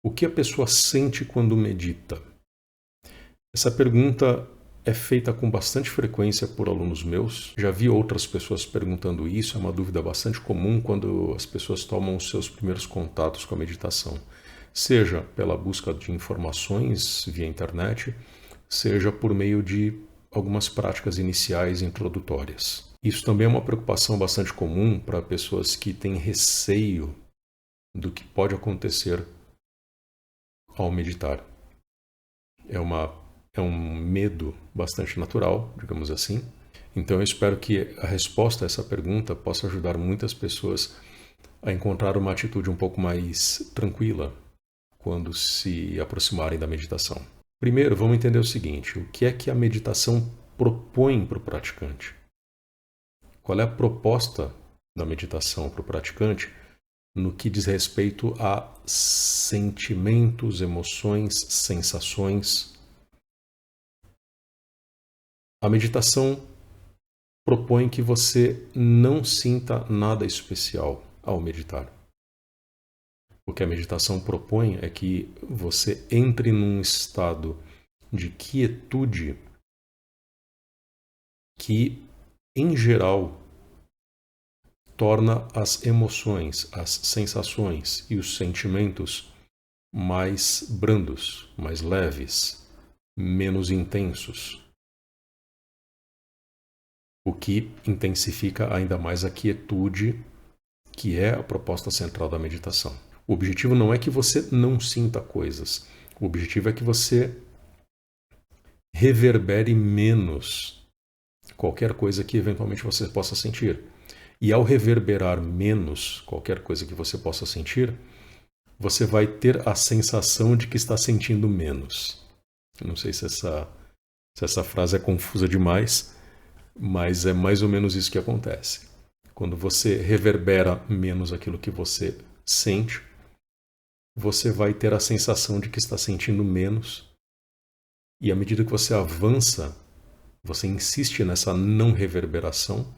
O que a pessoa sente quando medita? Essa pergunta é feita com bastante frequência por alunos meus. Já vi outras pessoas perguntando isso, é uma dúvida bastante comum quando as pessoas tomam os seus primeiros contatos com a meditação. Seja pela busca de informações via internet, seja por meio de algumas práticas iniciais introdutórias. Isso também é uma preocupação bastante comum para pessoas que têm receio do que pode acontecer ao meditar. É um medo bastante natural, digamos assim. Então eu espero que a resposta a essa pergunta possa ajudar muitas pessoas a encontrar uma atitude um pouco mais tranquila quando se aproximarem da meditação. Primeiro, vamos entender o seguinte: o que é que a meditação propõe para o praticante? Qual é a proposta da meditação para o praticante no que diz respeito a sentimentos, emoções, sensações? A meditação propõe que você não sinta nada especial ao meditar. O que a meditação propõe é que você entre num estado de quietude que, em geral, torna as emoções, as sensações e os sentimentos mais brandos, mais leves, menos intensos. O que intensifica ainda mais a quietude, que é a proposta central da meditação. O objetivo não é que você não sinta coisas. O objetivo é que você reverbere menos qualquer coisa que eventualmente você possa sentir. E ao reverberar menos qualquer coisa que você possa sentir, você vai ter a sensação de que está sentindo menos. Eu não sei se essa frase é confusa demais, mas é mais ou menos isso que acontece. Quando você reverbera menos aquilo que você sente, você vai ter a sensação de que está sentindo menos. E à medida que você avança, você insiste nessa não reverberação,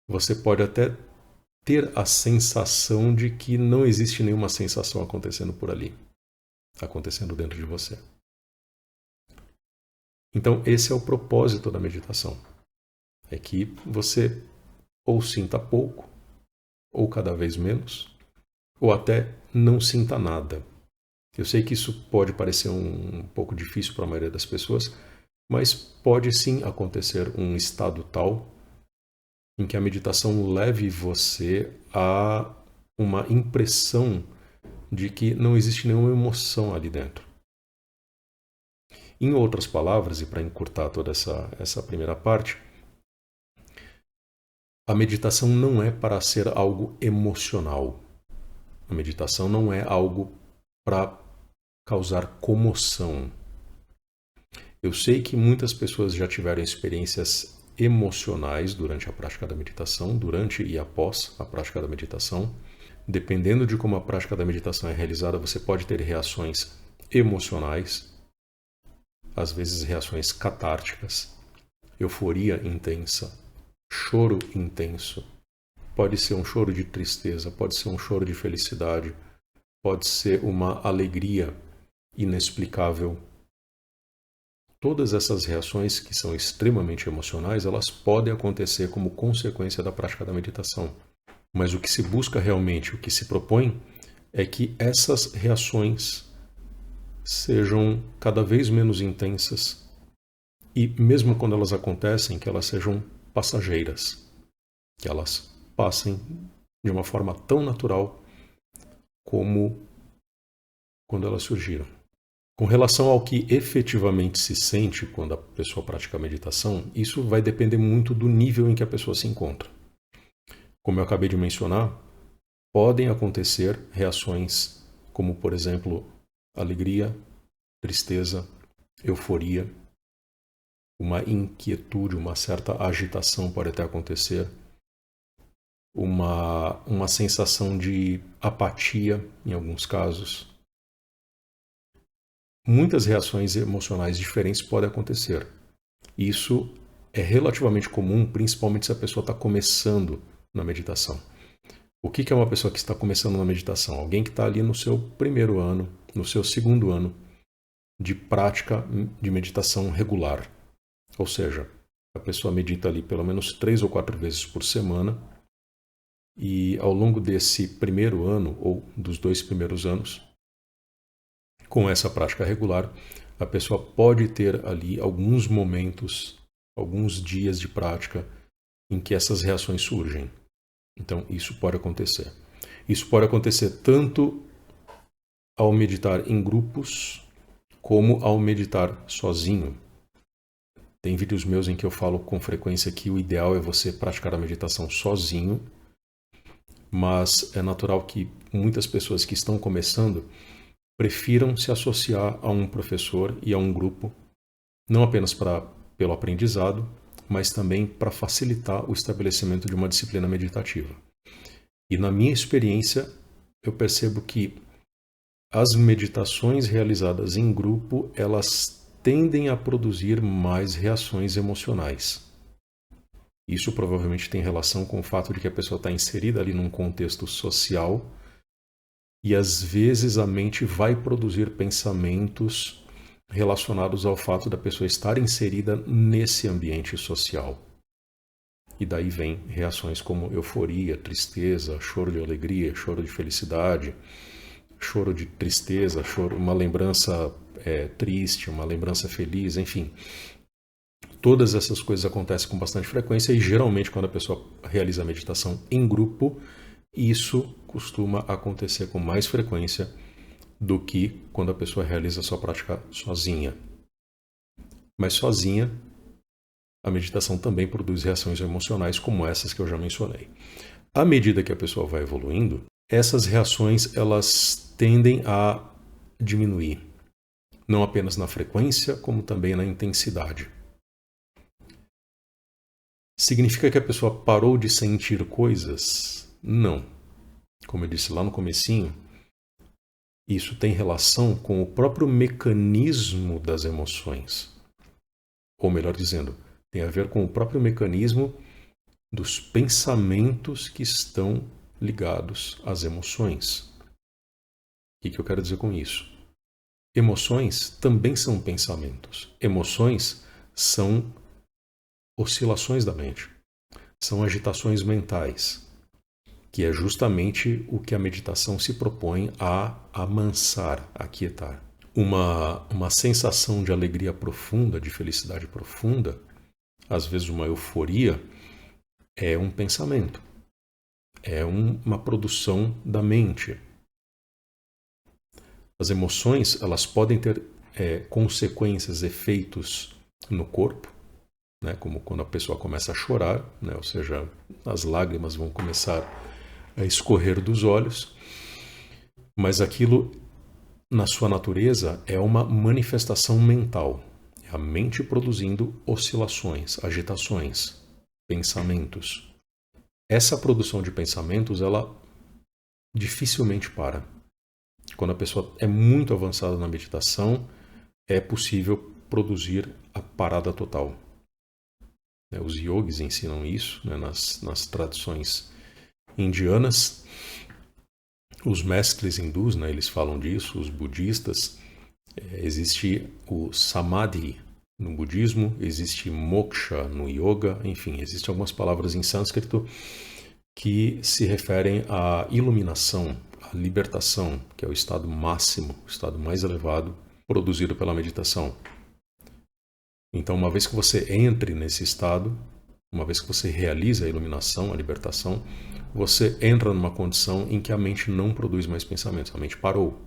você pode até ter a sensação de que não existe nenhuma sensação acontecendo por ali, acontecendo dentro de você. Então, esse é o propósito da meditação. É que você ou sinta pouco, ou cada vez menos, ou até não sinta nada. Eu sei que isso pode parecer um pouco difícil para a maioria das pessoas, mas pode sim acontecer um estado tal em que a meditação leve você a uma impressão de que não existe nenhuma emoção ali dentro. Em outras palavras, e para encurtar toda essa primeira parte, a meditação não é para ser algo emocional. A meditação não é algo para causar comoção. Eu sei que muitas pessoas já tiveram experiências emocionais durante a prática da meditação, durante e após a prática da meditação. Dependendo de como a prática da meditação é realizada, você pode ter reações emocionais, às vezes reações catárticas, euforia intensa, choro intenso. Pode ser um choro de tristeza, pode ser um choro de felicidade, pode ser uma alegria inexplicável. Todas essas reações que são extremamente emocionais, elas podem acontecer como consequência da prática da meditação. Mas o que se busca realmente, o que se propõe, é que essas reações sejam cada vez menos intensas e, mesmo quando elas acontecem, que elas sejam passageiras, que elas passem de uma forma tão natural como quando elas surgiram. Com relação ao que efetivamente se sente quando a pessoa pratica a meditação, isso vai depender muito do nível em que a pessoa se encontra. Como eu acabei de mencionar, podem acontecer reações como, por exemplo, alegria, tristeza, euforia, uma inquietude, uma certa agitação pode até acontecer, uma sensação de apatia em alguns casos. Muitas reações emocionais diferentes podem acontecer. Isso é relativamente comum, principalmente se a pessoa está começando na meditação. O que é uma pessoa que está começando na meditação? Alguém que está ali no seu primeiro ano, no seu segundo ano de prática de meditação regular. Ou seja, a pessoa medita ali pelo menos 3 ou 4 vezes por semana e ao longo desse primeiro ano ou dos 2 primeiros anos, com essa prática regular, a pessoa pode ter ali alguns momentos, alguns dias de prática em que essas reações surgem. Então, isso pode acontecer. Isso pode acontecer tanto ao meditar em grupos, como ao meditar sozinho. Tem vídeos meus em que eu falo com frequência que o ideal é você praticar a meditação sozinho, mas é natural que muitas pessoas que estão começando prefiram se associar a um professor e a um grupo, não apenas pelo aprendizado, mas também para facilitar o estabelecimento de uma disciplina meditativa. E na minha experiência, eu percebo que as meditações realizadas em grupo, elas tendem a produzir mais reações emocionais. Isso provavelmente tem relação com o fato de que a pessoa está inserida ali num contexto social e às vezes a mente vai produzir pensamentos relacionados ao fato da pessoa estar inserida nesse ambiente social. E daí vem reações como euforia, tristeza, choro de alegria, choro de felicidade, choro de tristeza, choro, uma lembrança triste, uma lembrança feliz, enfim. Todas essas coisas acontecem com bastante frequência e geralmente quando a pessoa realiza a meditação em grupo, isso costuma acontecer com mais frequência do que quando a pessoa realiza a sua prática sozinha. Mas sozinha, a meditação também produz reações emocionais como essas que eu já mencionei. À medida que a pessoa vai evoluindo, essas reações elas tendem a diminuir, não apenas na frequência, como também na intensidade. Significa que a pessoa parou de sentir coisas? Não. Como eu disse lá no comecinho, isso tem relação com o próprio mecanismo das emoções. Ou melhor dizendo, tem a ver com o próprio mecanismo dos pensamentos que estão ligados às emoções. O que eu quero dizer com isso? Emoções também são pensamentos. Emoções são oscilações da mente. São agitações mentais, que é justamente o que a meditação se propõe a amansar, a aquietar. Uma sensação de alegria profunda, de felicidade profunda, às vezes uma euforia, é um pensamento, é uma produção da mente. As emoções, elas podem ter consequências, efeitos no corpo, né, como quando a pessoa começa a chorar, né, ou seja, as lágrimas vão começar a escorrer dos olhos, mas aquilo, na sua natureza, é uma manifestação mental. É a mente produzindo oscilações, agitações, pensamentos. Essa produção de pensamentos, ela dificilmente para. Quando a pessoa é muito avançada na meditação, é possível produzir a parada total. Os yogis ensinam isso, né, nas tradições indianas. Os mestres hindus, né, eles falam disso, os budistas. Existe o samadhi no budismo, existe moksha no yoga, enfim, existem algumas palavras em sânscrito que se referem à iluminação, à libertação, que é o estado máximo, o estado mais elevado produzido pela meditação. Então, uma vez que você entre nesse estado, uma vez que você realiza a iluminação, a libertação, você entra numa condição em que a mente não produz mais pensamentos, a mente parou.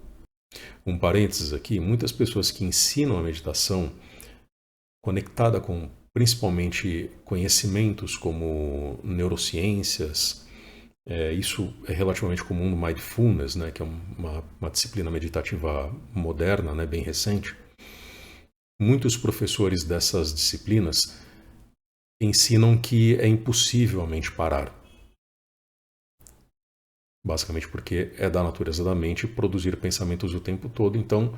Um parênteses aqui, muitas pessoas que ensinam a meditação conectada com principalmente conhecimentos como neurociências, isso é relativamente comum no Mindfulness, né, que é uma disciplina meditativa moderna, né, bem recente. Muitos professores dessas disciplinas ensinam que é impossível a mente parar. Basicamente porque é da natureza da mente produzir pensamentos o tempo todo, então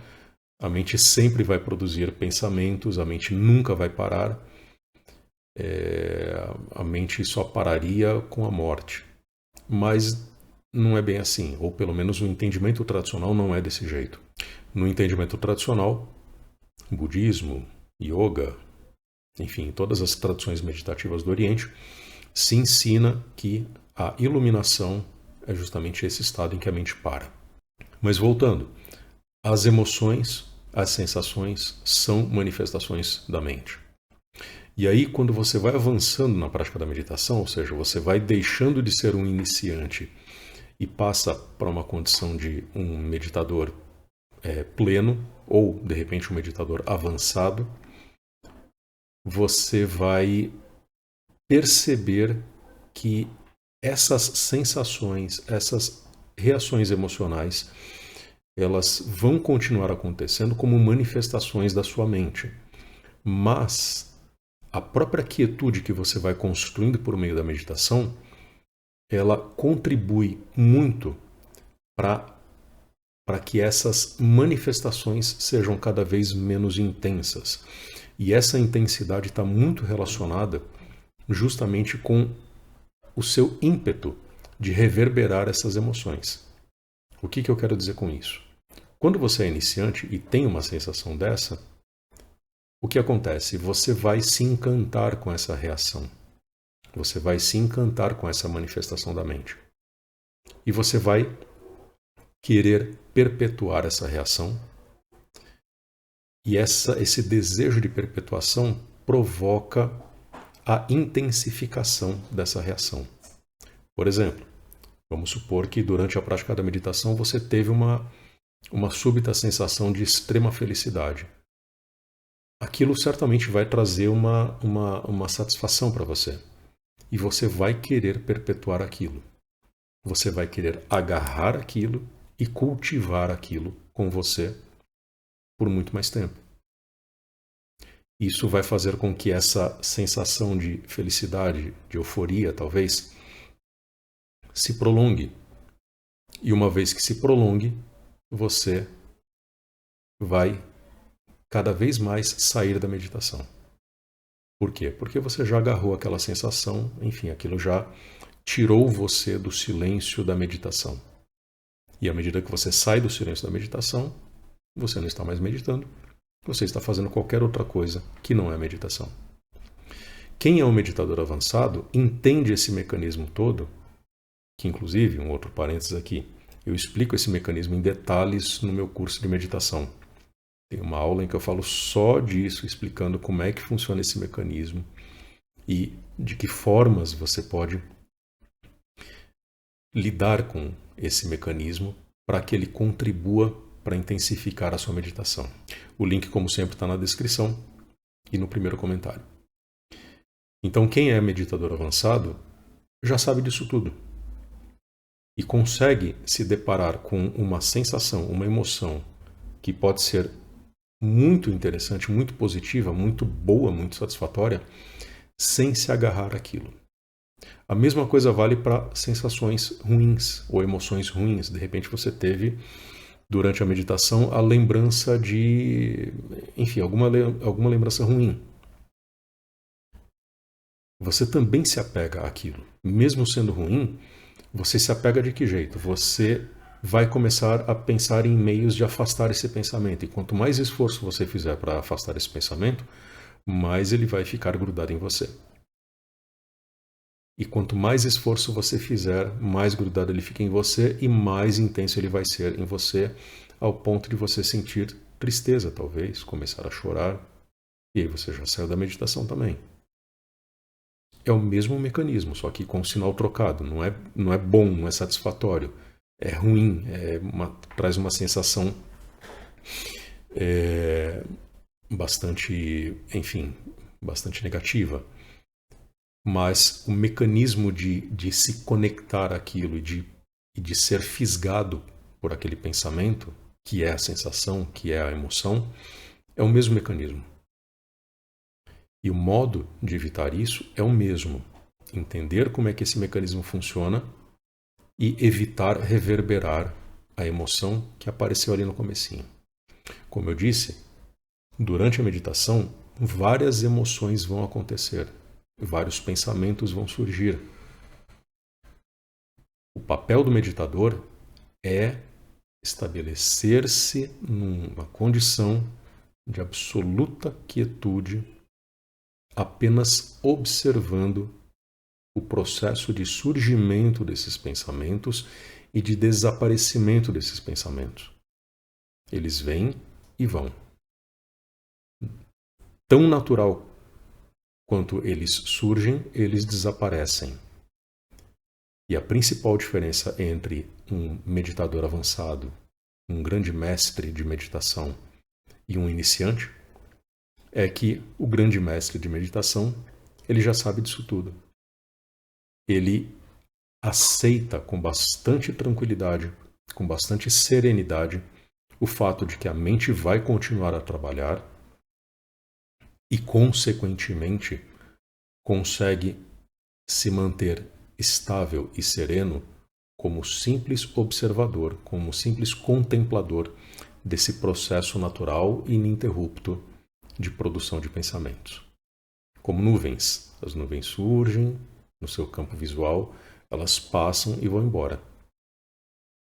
a mente sempre vai produzir pensamentos, a mente nunca vai parar, a mente só pararia com a morte. Mas não é bem assim, ou pelo menos o entendimento tradicional não é desse jeito. No entendimento tradicional, budismo, yoga, enfim, todas as tradições meditativas do Oriente, se ensina que a iluminação é justamente esse estado em que a mente para. Mas voltando, as emoções, as sensações são manifestações da mente. E aí, quando você vai avançando na prática da meditação, ou seja, você vai deixando de ser um iniciante e passa para uma condição de um meditador pleno, ou de repente um meditador avançado, você vai perceber que essas sensações, essas reações emocionais, elas vão continuar acontecendo como manifestações da sua mente. Mas a própria quietude que você vai construindo por meio da meditação, ela contribui muito para que essas manifestações sejam cada vez menos intensas. E essa intensidade está muito relacionada justamente com o seu ímpeto de reverberar essas emoções. O que eu quero dizer com isso? Quando você é iniciante e tem uma sensação dessa, o que acontece? Você vai se encantar com essa reação. Você vai se encantar com essa manifestação da mente. E você vai querer perpetuar essa reação. E esse desejo de perpetuação provoca a intensificação dessa reação. Por exemplo, vamos supor que durante a prática da meditação você teve uma súbita sensação de extrema felicidade. Aquilo certamente vai trazer uma satisfação para você. E você vai querer perpetuar aquilo. Você vai querer agarrar aquilo e cultivar aquilo com você por muito mais tempo. Isso vai fazer com que essa sensação de felicidade, de euforia, talvez, se prolongue. E uma vez que se prolongue, você vai cada vez mais sair da meditação. Por quê? Porque você já agarrou aquela sensação, enfim, aquilo já tirou você do silêncio da meditação. E à medida que você sai do silêncio da meditação, você não está mais meditando, você está fazendo qualquer outra coisa que não é meditação. Quem é um meditador avançado entende esse mecanismo todo, que inclusive, um outro parênteses aqui, eu explico esse mecanismo em detalhes no meu curso de meditação. Tem uma aula em que eu falo só disso, explicando como é que funciona esse mecanismo e de que formas você pode lidar com esse mecanismo para que ele contribua para intensificar a sua meditação. O link, como sempre, está na descrição e no primeiro comentário. Então, quem é meditador avançado já sabe disso tudo e consegue se deparar com uma sensação, uma emoção que pode ser muito interessante, muito positiva, muito boa, muito satisfatória, sem se agarrar àquilo. A mesma coisa vale para sensações ruins ou emoções ruins. De repente você teve, durante a meditação, a lembrança de, enfim, alguma lembrança ruim. Você também se apega àquilo. Mesmo sendo ruim, você se apega de que jeito? Você vai começar a pensar em meios de afastar esse pensamento. E quanto mais esforço você fizer para afastar esse pensamento, mais ele vai ficar grudado em você. E quanto mais esforço você fizer, mais grudado ele fica em você e mais intenso ele vai ser em você, ao ponto de você sentir tristeza, talvez, começar a chorar. E aí você já saiu da meditação também. É o mesmo mecanismo, só que com o sinal trocado. Não é bom, não é satisfatório. É ruim, traz uma sensação bastante negativa. Mas o mecanismo de se conectar àquilo e de ser fisgado por aquele pensamento, que é a sensação, que é a emoção, é o mesmo mecanismo. E o modo de evitar isso é o mesmo. Entender como é que esse mecanismo funciona e evitar reverberar a emoção que apareceu ali no comecinho. Como eu disse, durante a meditação, várias emoções vão acontecer. Vários pensamentos vão surgir. O papel do meditador é estabelecer-se numa condição de absoluta quietude, apenas observando o processo de surgimento desses pensamentos e de desaparecimento desses pensamentos. Eles vêm e vão. Tão natural quanto eles surgem, eles desaparecem. E a principal diferença entre um meditador avançado, um grande mestre de meditação e um iniciante é que o grande mestre de meditação, ele já sabe disso tudo. Ele aceita com bastante tranquilidade, com bastante serenidade, o fato de que a mente vai continuar a trabalhar e, consequentemente, consegue se manter estável e sereno como simples observador, como simples contemplador desse processo natural e ininterrupto de produção de pensamentos. Como nuvens. As nuvens surgem no seu campo visual, elas passam e vão embora.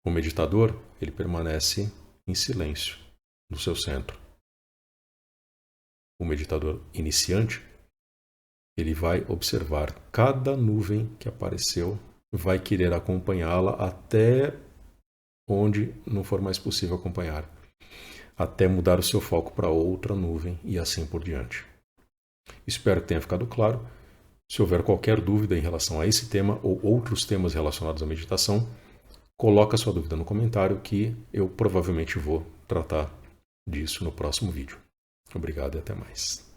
O meditador, ele permanece em silêncio no seu centro. O meditador iniciante, ele vai observar cada nuvem que apareceu, vai querer acompanhá-la até onde não for mais possível acompanhar, até mudar o seu foco para outra nuvem e assim por diante. Espero que tenha ficado claro. Se houver qualquer dúvida em relação a esse tema ou outros temas relacionados à meditação, coloca sua dúvida no comentário que eu provavelmente vou tratar disso no próximo vídeo. Obrigado e até mais.